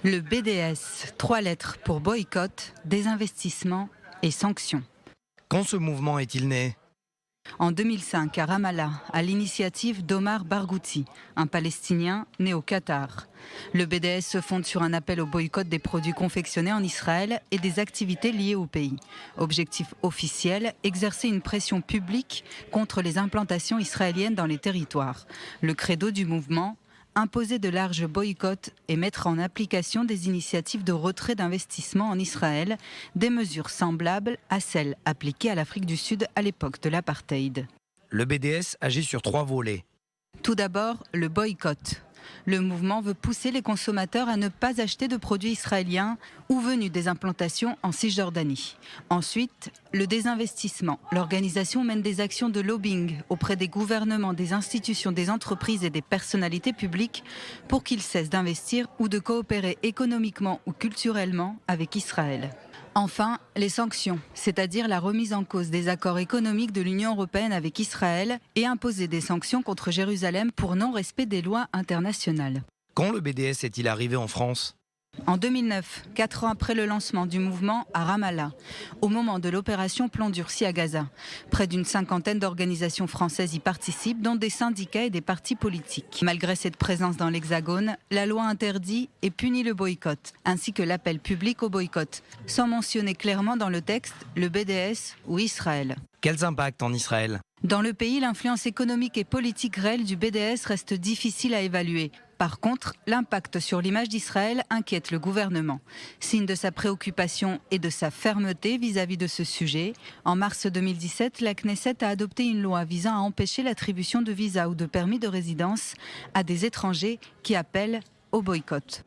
Le BDS, 3 lettres pour boycott, désinvestissement et sanctions. Quand ce mouvement est-il né ? En 2005, à Ramallah, à l'initiative d'Omar Barghouti, un Palestinien né au Qatar. Le BDS se fonde sur un appel au boycott des produits confectionnés en Israël et des activités liées au pays. Objectif officiel, exercer une pression publique contre les implantations israéliennes dans les territoires. Le credo du mouvement, imposer de larges boycotts et mettre en application des initiatives de retrait d'investissement en Israël, des mesures semblables à celles appliquées à l'Afrique du Sud à l'époque de l'apartheid. Le BDS agit sur 3 volets. Tout d'abord, le boycott. Le mouvement veut pousser les consommateurs à ne pas acheter de produits israéliens ou venus des implantations en Cisjordanie. Ensuite, le désinvestissement. L'organisation mène des actions de lobbying auprès des gouvernements, des institutions, des entreprises et des personnalités publiques pour qu'ils cessent d'investir ou de coopérer économiquement ou culturellement avec Israël. Enfin, les sanctions, c'est-à-dire la remise en cause des accords économiques de l'Union européenne avec Israël et imposer des sanctions contre Jérusalem pour non-respect des lois internationales. Quand le BDS est-il arrivé en France ? En 2009, 4 ans après le lancement du mouvement à Ramallah, au moment de l'opération Plan Durci à Gaza. Près d'une 50aine d'organisations françaises y participent, dont des syndicats et des partis politiques. Malgré cette présence dans l'Hexagone, la loi interdit et punit le boycott, ainsi que l'appel public au boycott, sans mentionner clairement dans le texte le BDS ou Israël. Quels impacts en Israël ? Dans le pays, l'influence économique et politique réelle du BDS reste difficile à évaluer. Par contre, l'impact sur l'image d'Israël inquiète le gouvernement. Signe de sa préoccupation et de sa fermeté vis-à-vis de ce sujet, en mars 2017, la Knesset a adopté une loi visant à empêcher l'attribution de visas ou de permis de résidence à des étrangers qui appellent au boycott.